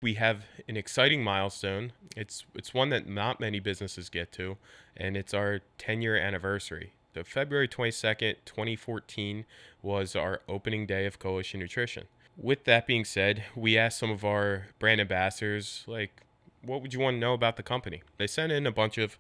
We have an exciting milestone. It's one that not many businesses get to, and it's our 10-year anniversary. So February 22nd, 2014 was our opening day of Coalition Nutrition. With that being said, we asked some of our brand ambassadors, like, what would you want to know about the company? They sent in a bunch of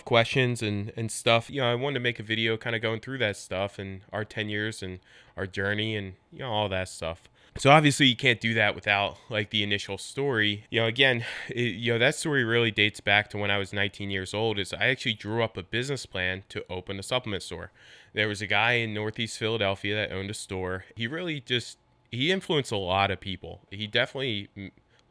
questions and stuff. I wanted to make a video kind of going through that stuff and our 10 years and our journey and, all that stuff. So obviously you can't do that without like the initial story. Again, that story really dates back to when I was 19 years old. Is I actually drew up a business plan to open a supplement store. There was a guy in Northeast Philadelphia that owned a store. He influenced a lot of people. He definitely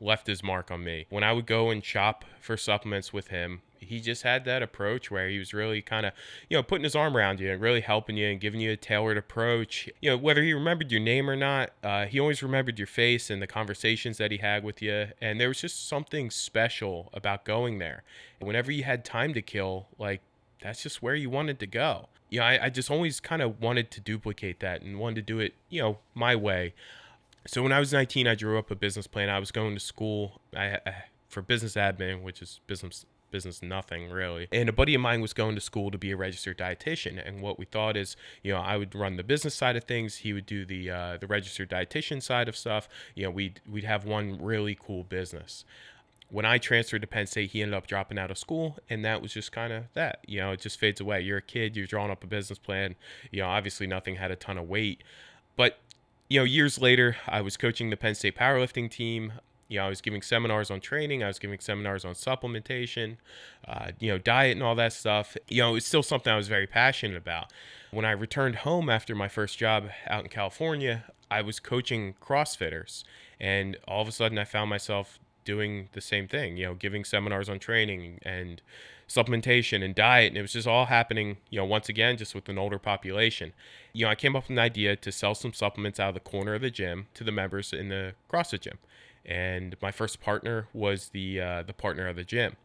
left his mark on me. When I would go and shop for supplements with him, he just had that approach where he was really kind of, putting his arm around you and really helping you and giving you a tailored approach. Whether he remembered your name or not, he always remembered your face and the conversations that he had with you. And there was just something special about going there. Whenever you had time to kill, like, that's just where you wanted to go. I just always kind of wanted to duplicate that and wanted to do it, my way. So when I was 19, I drew up a business plan. I was going to school for business admin, which is business nothing really. And a buddy of mine was going to school to be a registered dietitian. And what we thought is, I would run the business side of things. He would do the registered dietitian side of stuff. We'd have one really cool business. When I transferred to Penn State, he ended up dropping out of school, and that was just kind of that. It just fades away. You're a kid, you're drawing up a business plan. Obviously nothing had a ton of weight. But years later, I was coaching the Penn State powerlifting team. I was giving seminars on training. I was giving seminars on supplementation, diet and all that stuff. It's still something I was very passionate about. When I returned home after my first job out in California, I was coaching CrossFitters. And all of a sudden, I found myself doing the same thing, giving seminars on training and supplementation and diet. And it was just all happening, once again, just with an older population. I came up with an idea to sell some supplements out of the corner of the gym to the members in the CrossFit gym. And my first partner was the partner of the gym.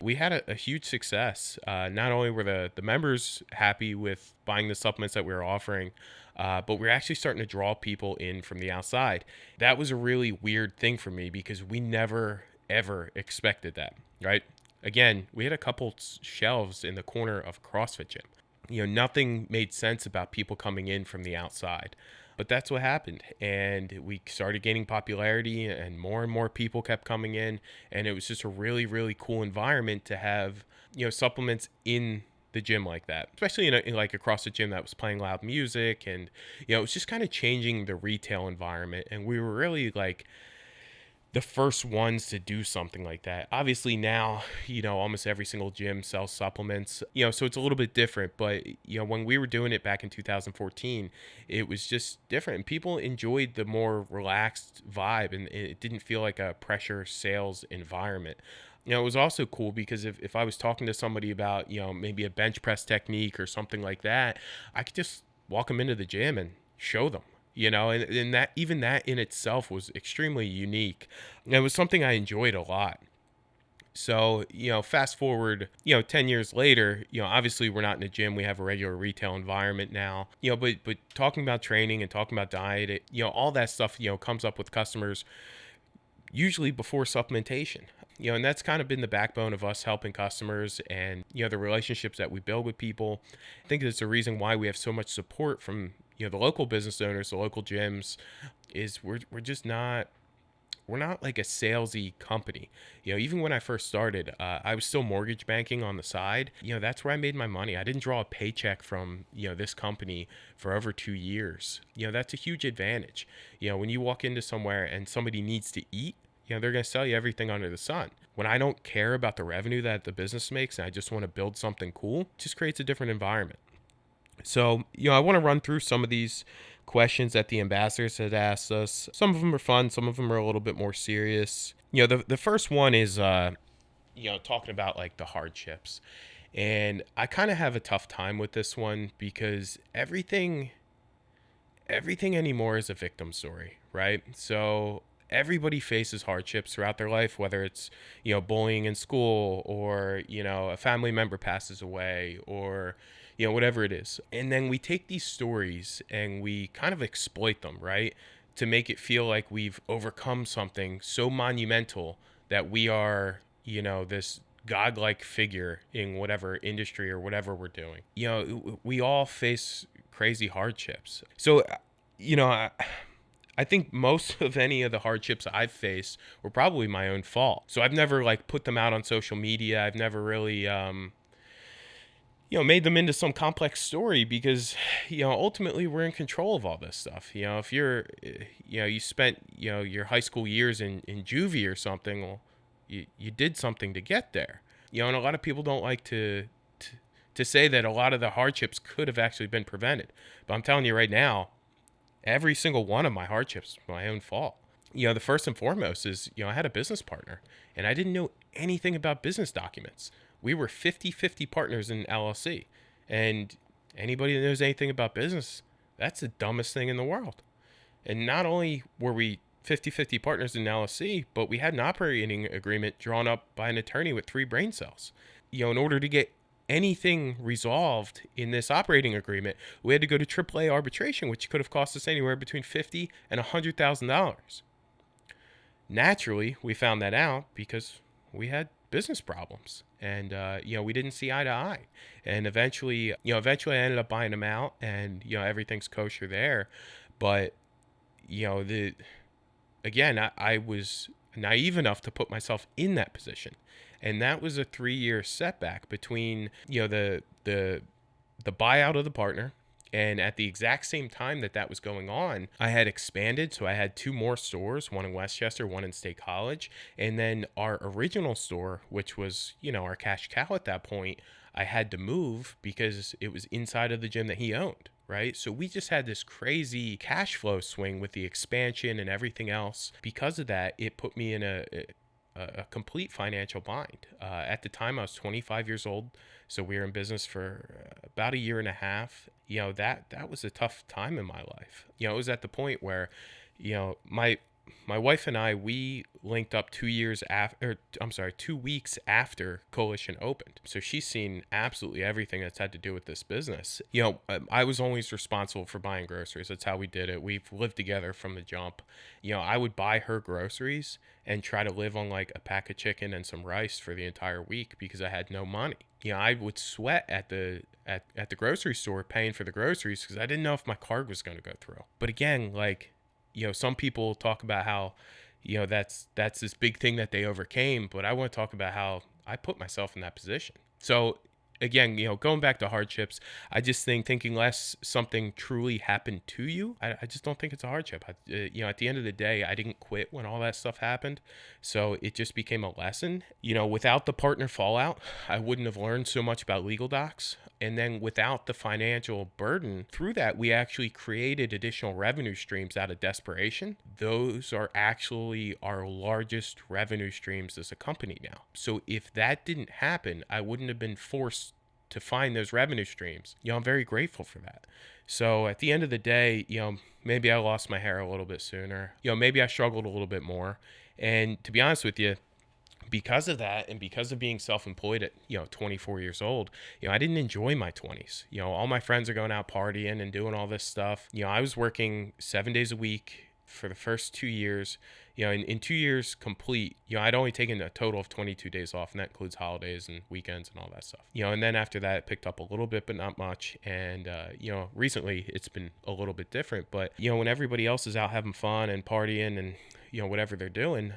We had a huge success. Not only were the members happy with buying the supplements that we were offering, but we're actually starting to draw people in from the outside. That was a really weird thing for me because we never, ever expected that, right? Again, we had a couple shelves in the corner of CrossFit gym. Nothing made sense about people coming in from the outside. But that's what happened. And we started gaining popularity and more people kept coming in. And it was just a really, really cool environment to have, supplements in the gym like that, especially in like a CrossFit gym that was playing loud music. And, it was just kind of changing the retail environment. And we were really like the first ones to do something like that. Obviously now, almost every single gym sells supplements, so it's a little bit different. But, when we were doing it back in 2014, it was just different. And people enjoyed the more relaxed vibe and it didn't feel like a pressure sales environment. It was also cool because if I was talking to somebody about, maybe a bench press technique or something like that, I could just walk them into the gym and show them. And that even that in itself was extremely unique. And it was something I enjoyed a lot. So, fast forward, 10 years later, obviously we're not in a gym. We have a regular retail environment now, but talking about training and talking about diet, all that stuff, comes up with customers usually before supplementation. And that's kind of been the backbone of us helping customers and, the relationships that we build with people. I think it's the reason why we have so much support from, the local business owners, the local gyms, is we're not like a salesy company. Even when I first started, I was still mortgage banking on the side. That's where I made my money. I didn't draw a paycheck from, this company for over 2 years. That's a huge advantage. When you walk into somewhere and somebody needs to eat, they're going to sell you everything under the sun. When I don't care about the revenue that the business makes and I just want to build something cool, it just creates a different environment. So, I want to run through some of these questions that the ambassadors had asked us. Some of them are fun. Some of them are a little bit more serious. The first one is, talking about like the hardships. And I kind of have a tough time with this one because everything anymore is a victim story, right? So everybody faces hardships throughout their life, whether it's, bullying in school or, a family member passes away or, whatever it is. And then we take these stories and we kind of exploit them, right? to make it feel like we've overcome something so monumental that we are, this godlike figure in whatever industry or whatever we're doing. We all face crazy hardships. So, I think most of any of the hardships I've faced were probably my own fault. So I've never like put them out on social media. I've never really, made them into some complex story because, ultimately we're in control of all this stuff. If you're, you spent, your high school years in juvie or something, well, you did something to get there. And a lot of people don't like to say that a lot of the hardships could have actually been prevented. But I'm telling you right now, every single one of my hardships was my own fault. The first and foremost is, I had a business partner and I didn't know anything about business documents. We were 50-50 partners in LLC. And anybody that knows anything about business, that's the dumbest thing in the world. And not only were we 50-50 partners in LLC, but we had an operating agreement drawn up by an attorney with 3 brain cells. In order to get anything resolved in this operating agreement, we had to go to AAA arbitration, which could have cost us anywhere between $50,000 and $100,000. Naturally, we found that out because we had business problems, and we didn't see eye to eye. And eventually I ended up buying them out, and everything's kosher there. But I was naive enough to put myself in that position. And that was a 3-year setback between, the buyout of the partner. And at the exact same time that was going on, I had expanded. So I had 2 more stores, one in Westchester, one in State College. And then our original store, which was, our cash cow at that point, I had to move because it was inside of the gym that he owned. Right. So we just had this crazy cash flow swing with the expansion and everything else. Because of that, it put me in a complete financial bind. At the time, I was 25 years old. So we were in business for about a year and a half. That was a tough time in my life. It was at the point where, my wife and I, we linked up 2 weeks after Coalition opened. So she's seen absolutely everything that's had to do with this business. I was always responsible for buying groceries. That's how we did it. We've lived together from the jump. I would buy her groceries and try to live on like a pack of chicken and some rice for the entire week because I had no money. I would sweat at the grocery store paying for the groceries because I didn't know if my card was going to go through. But again, like, some people talk about how, that's this big thing that they overcame, but I want to talk about how I put myself in that position. So again, going back to hardships, I just thinking less something truly happened to you. I just don't think it's a hardship. At the end of the day, I didn't quit when all that stuff happened. So it just became a lesson. Without the partner fallout, I wouldn't have learned so much about legal docs. And then without the financial burden through that, we actually created additional revenue streams out of desperation. Those are actually our largest revenue streams as a company now. So if that didn't happen, I wouldn't have been forced to find those revenue streams. I'm very grateful for that. So at the end of the day, maybe I lost my hair a little bit sooner. Maybe I struggled a little bit more. And to be honest with you, because of that and because of being self-employed at 24 years old, I didn't enjoy my 20s. All my friends are going out partying and doing all this stuff. I was working 7 days a week for the first 2 years. In 2 years complete, I'd only taken a total of 22 days off, and that includes holidays and weekends and all that stuff. And then after that, it picked up a little bit, but not much. And, recently it's been a little bit different. But, when everybody else is out having fun and partying and, whatever they're doing,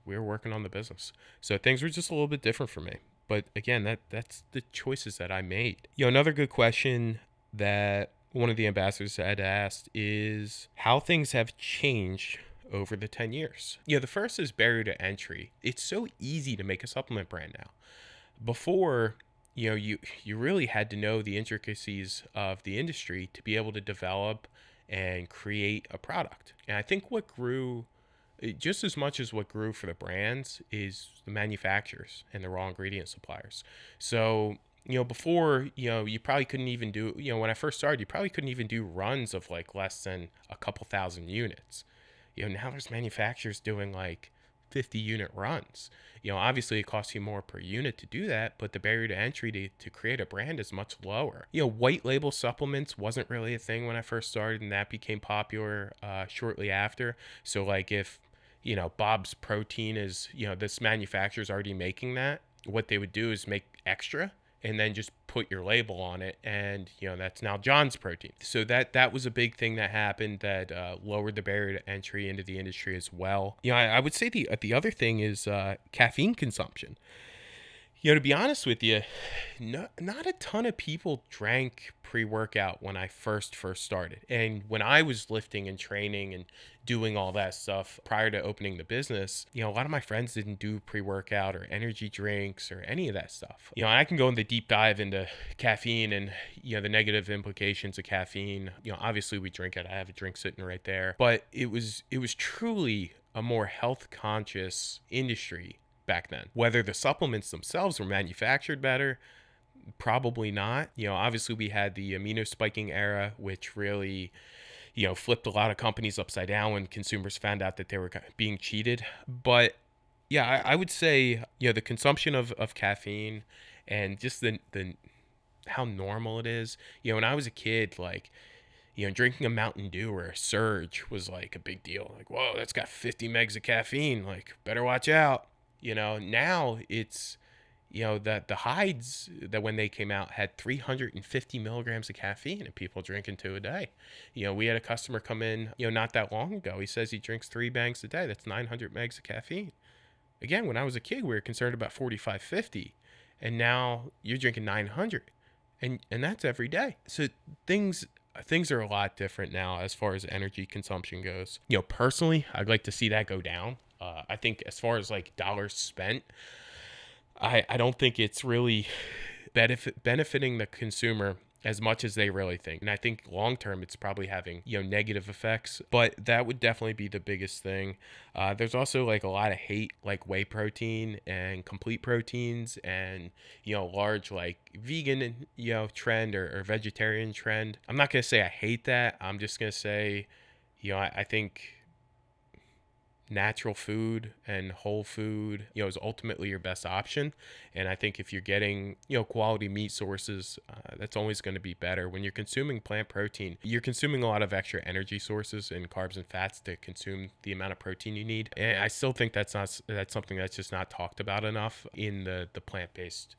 we were working on the business. So things were just a little bit different for me. But again, that's the choices that I made. Another good question that one of the ambassadors had asked is how things have changed over the 10 years. The first is barrier to entry. It's so easy to make a supplement brand now. Before, you really had to know the intricacies of the industry to be able to develop and create a product. And I think what grew just as much as what grew for the brands is the manufacturers and the raw ingredient suppliers. So, before, you probably couldn't even do, when I first started, you probably couldn't even do runs of like less than a couple thousand units. Now there's manufacturers doing like 50 unit runs. Obviously it costs you more per unit to do that, but the barrier to entry to create a brand is much lower. White label supplements wasn't really a thing when I first started, and that became popular shortly after. So like if, Bob's Protein is, this manufacturer's already making that, what they would do is make extra and then just put your label on it, and that's now John's Protein. So that was a big thing that happened that lowered the barrier to entry into the industry as well. I would say the other thing is caffeine consumption. To be honest with you, not a ton of people drank pre-workout when I first started. And when I was lifting and training and doing all that stuff prior to opening the business, a lot of my friends didn't do pre-workout or energy drinks or any of that stuff. I can go in the deep dive into caffeine and, the negative implications of caffeine. Obviously we drink it. I have a drink sitting right there. But it was truly a more health conscious industry back then. Whether the supplements themselves were manufactured better, probably not. Obviously we had the amino spiking era, which really, flipped a lot of companies upside down when consumers found out that they were being cheated. But yeah, I would say, the consumption of caffeine and just the how normal it is. When I was a kid, like, drinking a Mountain Dew or a Surge was like a big deal. Like, whoa, that's got 50 megs of caffeine. Like, better watch out. Now it's, that the hides that when they came out had 350 milligrams of caffeine and people drinking 2 a day. We had a customer come in, not that long ago. He says he drinks 3 bangs a day. That's 900 megs of caffeine. Again, when I was a kid, we were concerned about 45, 50. And now you're drinking 900. And that's every day. So things are a lot different now as far as energy consumption goes. Personally, I'd like to see that go down. I think as far as like dollars spent, I don't think it's really benefiting the consumer as much as they really think. And I think long term it's probably having, negative effects, but that would definitely be the biggest thing. There's also like a lot of hate, like whey protein and complete proteins and, large like vegan, trend or vegetarian trend. I'm not going to say I hate that. I'm just going to say, I think natural food and whole food, is ultimately your best option. And I think if you're getting, quality meat sources, that's always going to be better. When you're consuming plant protein, you're consuming a lot of extra energy sources and carbs and fats to consume the amount of protein you need. And I still think that's something that's just not talked about enough in the plant-based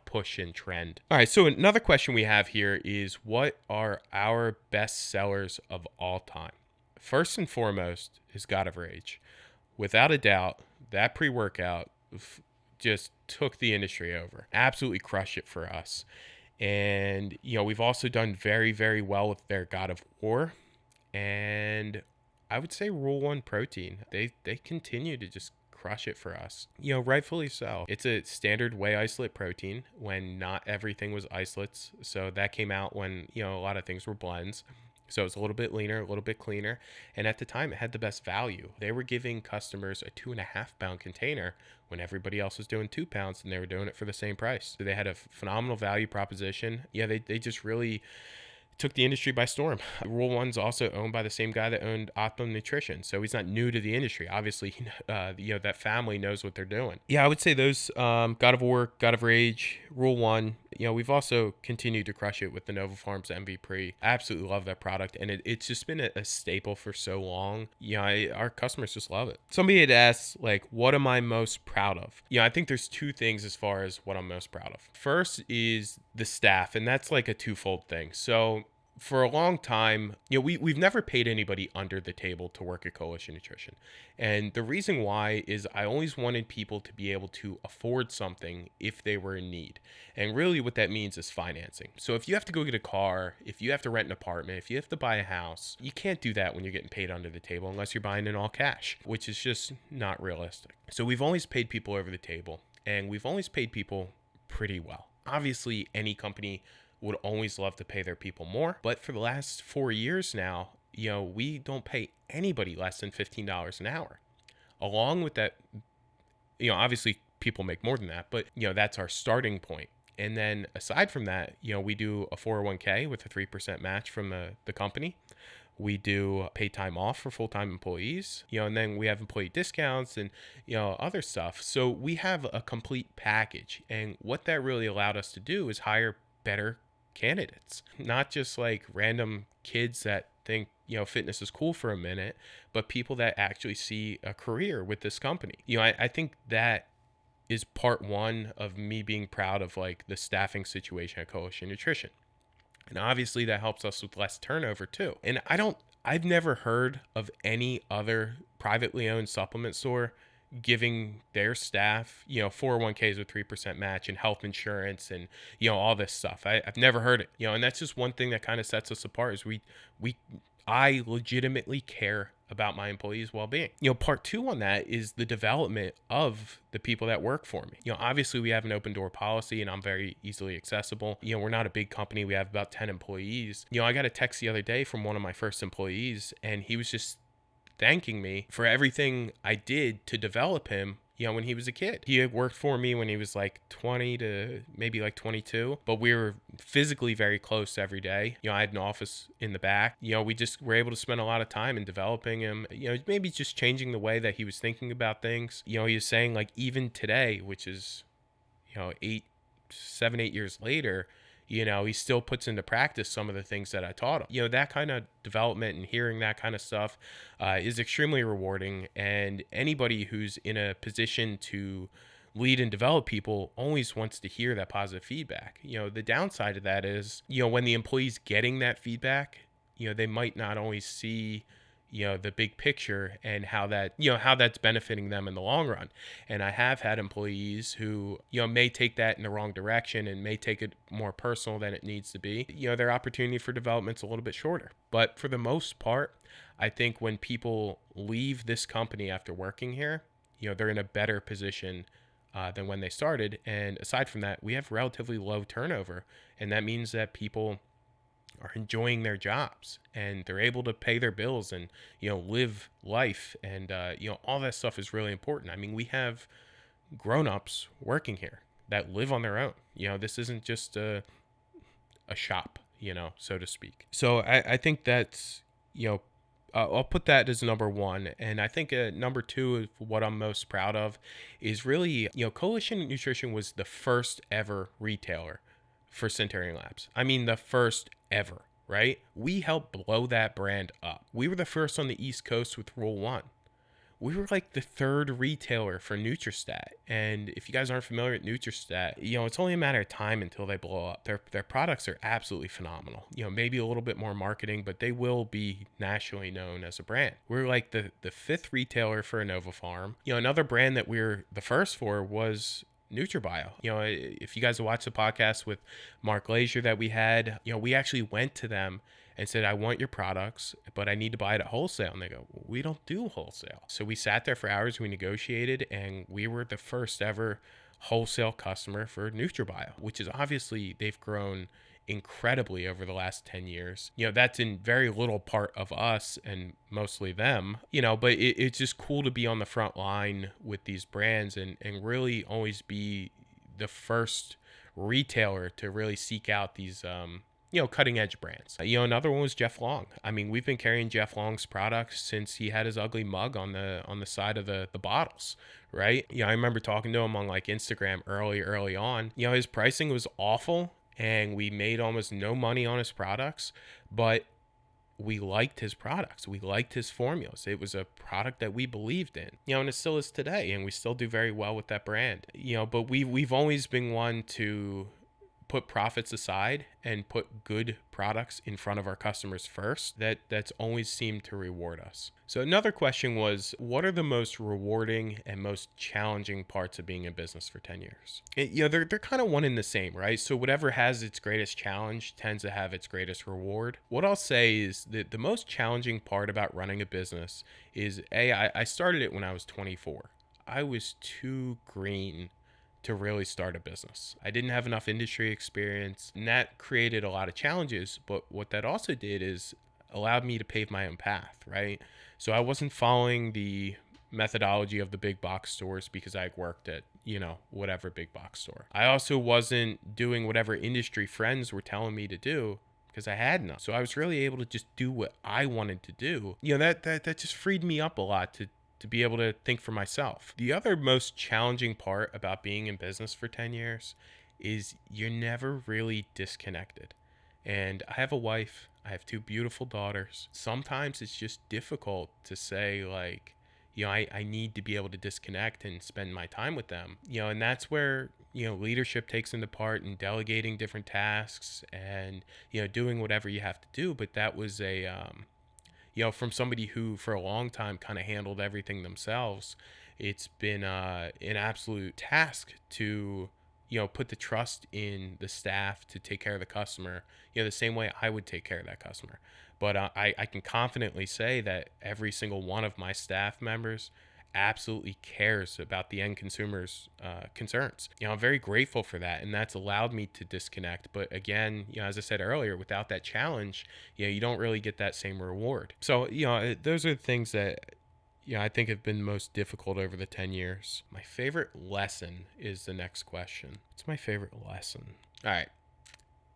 push and trend. All right, so another question we have here is, what are our best sellers of all time? First and foremost is God of Rage. Without a doubt, that pre-workout just took the industry over. Absolutely crushed it for us. And, we've also done very, very well with their God of War. And I would say Rule 1 Protein. They continue to just crush it for us. Rightfully so. It's a standard whey isolate protein when not everything was isolates. So that came out when, a lot of things were blends. So it's a little bit leaner, a little bit cleaner. And at the time, it had the best value. They were giving customers a 2.5 pound container when everybody else was doing 2 pounds, and they were doing it for the same price. So they had a phenomenal value proposition. Yeah, they just really took the industry by storm. Rule 1's also owned by the same guy that owned Optimum Nutrition, so he's not new to the industry. Obviously, that family knows what they're doing. Yeah, I would say those, God of War, God of Rage, Rule 1. We've also continued to crush it with the Nova Farms MVP. I absolutely love that product, and it's just been a staple for so long. Our customers just love it. Somebody had asked, like, what am I most proud of? I think there's 2 things as far as what I'm most proud of. First is the staff, and that's like a twofold thing. So for a long time, we've never paid anybody under the table to work at Coalition Nutrition. And the reason why is I always wanted people to be able to afford something if they were in need. And really what that means is financing. So if you have to go get a car, if you have to rent an apartment, if you have to buy a house, you can't do that when you're getting paid under the table unless you're buying in all cash, which is just not realistic. So we've always paid people over the table, and we've always paid people pretty well. Obviously, any company would always love to pay their people more. But for the last 4 years now, we don't pay anybody less than $15 an hour. Along with that, obviously people make more than that, but that's our starting point. And then aside from that, we do a 401k with a 3% match from the company. We do paid time off for full-time employees, and then we have employee discounts and, other stuff. So we have a complete package. And what that really allowed us to do is hire better candidates, not just like random kids that think, fitness is cool for a minute, but people that actually see a career with this company. I think that is part one of me being proud of like the staffing situation at Coalition Nutrition. And obviously that helps us with less turnover too. And I've never heard of any other privately owned supplement store giving their staff, 401ks with 3% match and health insurance and, all this stuff. I've never heard it, and that's just one thing that kind of sets us apart is I legitimately care about my employees' well-being. Part two on that is the development of the people that work for me. Obviously we have an open door policy and I'm very easily accessible. We're not a big company. We have about 10 employees. I got a text the other day from one of my first employees and he was just thanking me for everything I did to develop him, when he was a kid. He had worked for me when he was like 20 to maybe like 22, but we were physically very close every day. I had an office in the back. We just were able to spend a lot of time in developing him, maybe just changing the way that he was thinking about things. He was saying like even today, which is, 8 years later, he still puts into practice some of the things that I taught him. That kind of development and hearing that kind of stuff is extremely rewarding. And anybody who's in a position to lead and develop people always wants to hear that positive feedback. The downside of that is, when the employee's getting that feedback, they might not always see the big picture and how that's benefiting them in the long run. And I have had employees who, may take that in the wrong direction and may take it more personal than it needs to be. Their opportunity for development's a little bit shorter. But for the most part, I think when people leave this company after working here, they're in a better position than when they started. And aside from that, we have relatively low turnover. And that means that people are enjoying their jobs and they're able to pay their bills and, live life. And, all that stuff is really important. I mean, we have grown-ups working here that live on their own. This isn't just a shop, so to speak. So I think that's, I'll put that as number one. And I think number two is what I'm most proud of is really, Coalition Nutrition was the first ever retailer for Centurion Labs. I mean, the first ever, right? We helped blow that brand up. We were the first on the East Coast with Rule 1. We were like the third retailer for Nutristat. And if you guys aren't familiar with Nutristat, it's only a matter of time until they blow up. Their products are absolutely phenomenal. Maybe a little bit more marketing, but they will be nationally known as a brand. We're like the fifth retailer for Innova Farm. Another brand that we're the first for was NutriBio. If you guys watch the podcast with Mark Glazier that we had, we actually went to them and said, I want your products, but I need to buy it at wholesale. And they go, we don't do wholesale. So we sat there for hours, we negotiated, and we were the first ever wholesale customer for NutriBio, which is obviously they've grown incredibly over the last 10 years. That's in very little part of us and mostly them, but it's just cool to be on the front line with these brands and really always be the first retailer to really seek out these, cutting edge brands. Another one was Jeff Long. I mean, we've been carrying Jeff Long's products since he had his ugly mug on the side of the bottles, right? I remember talking to him on like Instagram early on. His pricing was awful and we made almost no money on his products, but we liked his products. We liked his formulas. It was a product that we believed in, and it still is today. And we still do very well with that brand, but we've always been one to put profits aside and put good products in front of our customers first. That's always seemed to reward us. So another question was, what are the most rewarding and most challenging parts of being in business for 10 years? They're kind of one and the same, right? So whatever has its greatest challenge tends to have its greatest reward. What I'll say is that the most challenging part about running a business is, I started it when I was 24. I was too green to really start a business. I didn't have enough industry experience, and that created a lot of challenges. But what that also did is allowed me to pave my own path, right? So I wasn't following the methodology of the big box stores because I worked at, whatever big box store. I also wasn't doing whatever industry friends were telling me to do because I had none. So I was really able to just do what I wanted to do. That just freed me up a lot to be able to think for myself. The other most challenging part about being in business for 10 years is you're never really disconnected. And I have a wife, I have two beautiful daughters. Sometimes it's just difficult to say, like, I need to be able to disconnect and spend my time with them. And that's where, leadership takes into part in delegating different tasks and, doing whatever you have to do. But that was from somebody who for a long time kind of handled everything themselves. It's been an absolute task to put the trust in the staff to take care of the customer, the same way I would take care of that customer. But I can confidently say that every single one of my staff members absolutely cares about the end consumer's concerns. I'm very grateful for that, and that's allowed me to disconnect. But again, as I said earlier, without that challenge, you don't really get that same reward. So, those are the things that I think have been most difficult over the 10 years. My favorite lesson is the next question. What's my favorite lesson? All right.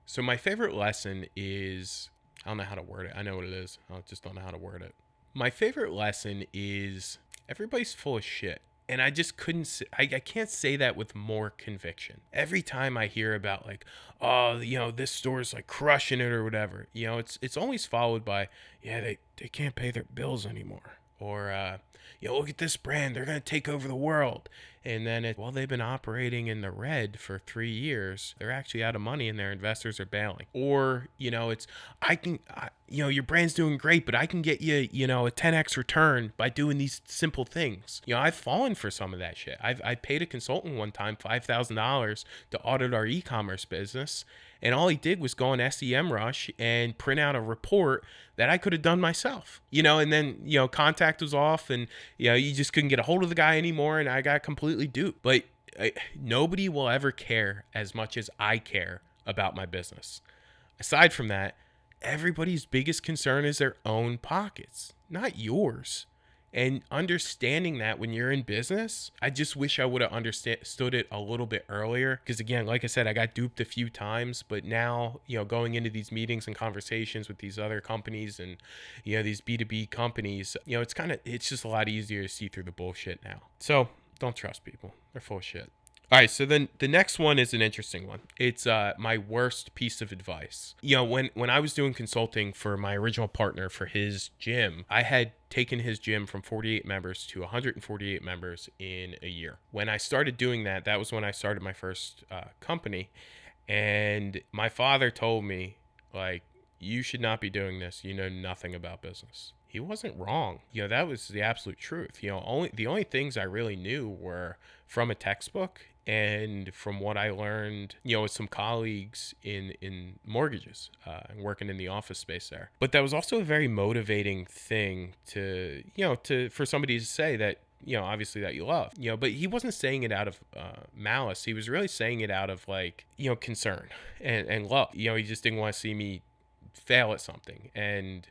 So my favorite lesson is, I don't know how to word it. I know what it is. I just don't know how to word it. My favorite lesson is everybody's full of shit. And I just couldn't say, I can't say that with more conviction. Every time I hear about like, oh, this store's like crushing it or whatever, it's always followed by, they can't pay their bills anymore. Or, look at this brand, they're going to take over the world. And then, they've been operating in the red for 3 years. They're actually out of money and their investors are bailing. Or, your brand's doing great, but I can get you, a 10x return by doing these simple things. I've fallen for some of that shit. I paid a consultant one time $5,000 to audit our e-commerce business. And all he did was go on SEMrush and print out a report that I could have done myself, and then, contact was off and, you just couldn't get a hold of the guy anymore. And I got completely duped. But nobody will ever care as much as I care about my business. Aside from that, everybody's biggest concern is their own pockets, not yours. And understanding that when you're in business, I just wish I would have understood it a little bit earlier. Because again, like I said, I got duped a few times, but now, going into these meetings and conversations with these other companies and, these B2B companies, it's just a lot easier to see through the bullshit now. So don't trust people. They're full of shit. All right, so then the next one is an interesting one. It's my worst piece of advice. When I was doing consulting for my original partner for his gym, I had taken his gym from 48 members to 148 members in a year. When I started doing that, that was when I started my first company. And my father told me, like, you should not be doing this. You know nothing about business. He wasn't wrong. That was the absolute truth. The only things I really knew were from a textbook and from what I learned, with some colleagues in mortgages and working in the office space there. But that was also a very motivating thing for somebody to say that, obviously that you love, but he wasn't saying it out of malice. He was really saying it out of like, concern and love. He just didn't want to see me fail at something and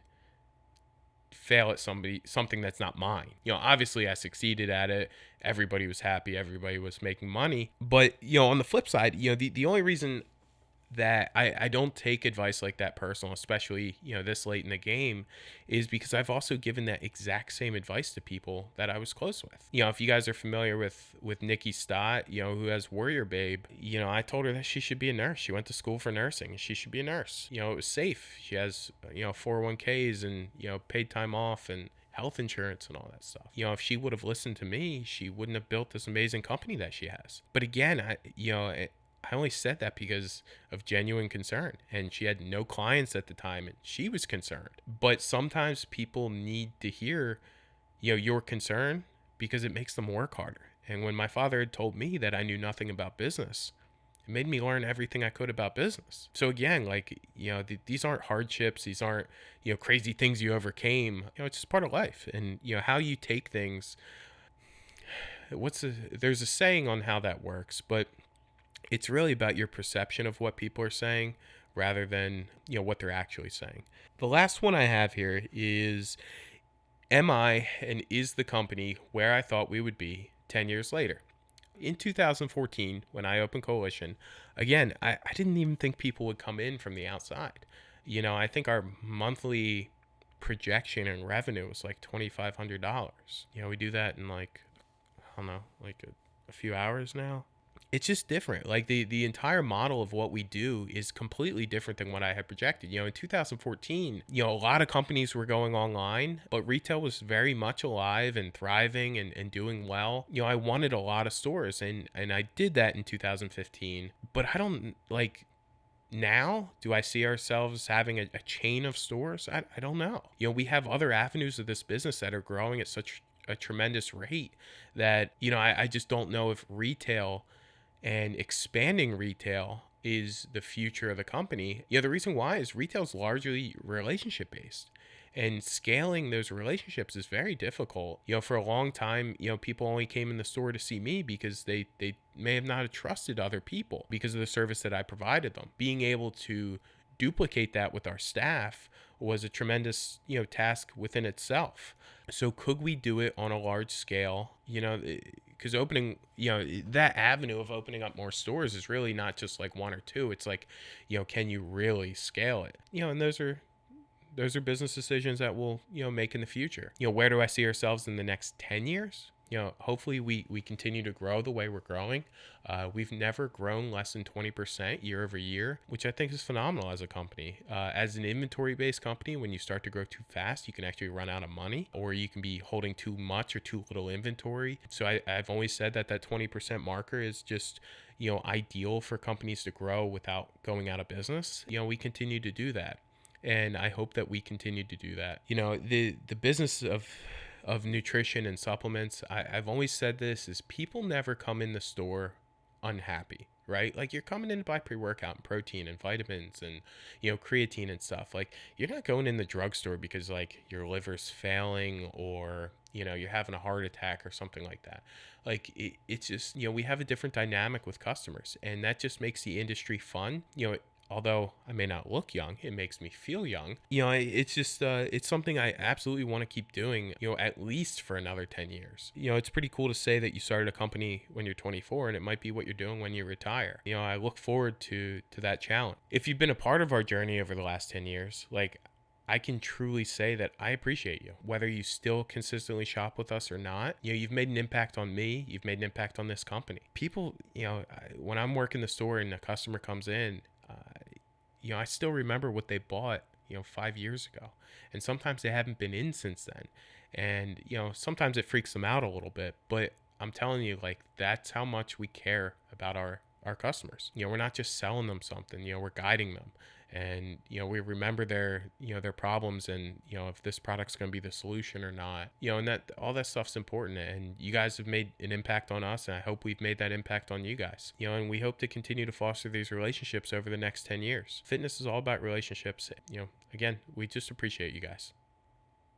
fail at something that's not mine. Obviously I succeeded at it. Everybody was happy. Everybody was making money. But, on the flip side, the only reason that I don't take advice like that personal, especially, this late in the game, is because I've also given that exact same advice to people that I was close with. If you guys are familiar with Nikki Stott, who has Warrior Babe, I told her that she should be a nurse. She went to school for nursing. She should be a nurse. It was safe. She has, 401ks and, paid time off and health insurance and all that stuff. If she would have listened to me, she wouldn't have built this amazing company that she has. But again, I only said that because of genuine concern, and she had no clients at the time and she was concerned. But sometimes people need to hear, your concern because it makes them work harder. And when my father had told me that I knew nothing about business, it made me learn everything I could about business. So again, like, these aren't hardships. These aren't, crazy things you overcame. It's just part of life. And, how you take things, there's a saying on how that works, but it's really about your perception of what people are saying rather than, what they're actually saying. The last one I have here is, am I and is the company where I thought we would be 10 years later? In 2014, when I opened Coalition, again, I didn't even think people would come in from the outside. I think our monthly projection in revenue was like $2,500. We do that in like, I don't know, like a few hours now. It's just different. Like the entire model of what we do is completely different than what I had projected. In 2014, a lot of companies were going online, but retail was very much alive and thriving and doing well. I wanted a lot of stores, and I did that in 2015, but I don't like now. Do I see ourselves having a chain of stores? I don't know. We have other avenues of this business that are growing at such a tremendous rate that, I just don't know if retail and expanding retail is the future of the company. The reason why is retail is largely relationship based. And scaling those relationships is very difficult. For a long time, people only came in the store to see me because they may have not trusted other people because of the service that I provided them. Being able to duplicate that with our staff was a tremendous, task within itself. So could we do it on a large scale? Because opening, that avenue of opening up more stores is really not just like one or two. It's like, can you really scale it? And those are business decisions that we'll, make in the future. Where do I see ourselves in the next 10 years? Hopefully we continue to grow the way we're growing. We've never grown less than 20% year over year, which I think is phenomenal as a company. As an inventory-based company, when you start to grow too fast, you can actually run out of money, or you can be holding too much or too little inventory. So I've always said that 20% marker is just, ideal for companies to grow without going out of business. We continue to do that. And I hope that we continue to do that. The business of nutrition and supplements, I've always said this, is people never come in the store unhappy, right? Like, you're coming in to buy pre-workout and protein and vitamins and, creatine and stuff. Like, you're not going in the drugstore because like your liver's failing or, you're having a heart attack or something like that. Like, it's just, we have a different dynamic with customers, and that just makes the industry fun. Although I may not look young, it makes me feel young. It's just, it's something I absolutely want to keep doing, at least for another 10 years. It's pretty cool to say that you started a company when you're 24, and it might be what you're doing when you retire. I look forward to that challenge. If you've been a part of our journey over the last 10 years, like, I can truly say that I appreciate you. Whether you still consistently shop with us or not, you've made an impact on me. You've made an impact on this company. People, when I'm working the store and a customer comes in, I still remember what they bought, 5 years ago. And sometimes they haven't been in since then. And, sometimes it freaks them out a little bit. But I'm telling you, like, that's how much we care about our customers. We're not just selling them something, we're guiding them. And, we remember their problems and, if this product's going to be the solution or not, and that all that stuff's important. And you guys have made an impact on us, and I hope we've made that impact on you guys, and we hope to continue to foster these relationships over the next 10 years. Fitness is all about relationships. Again, we just appreciate you guys.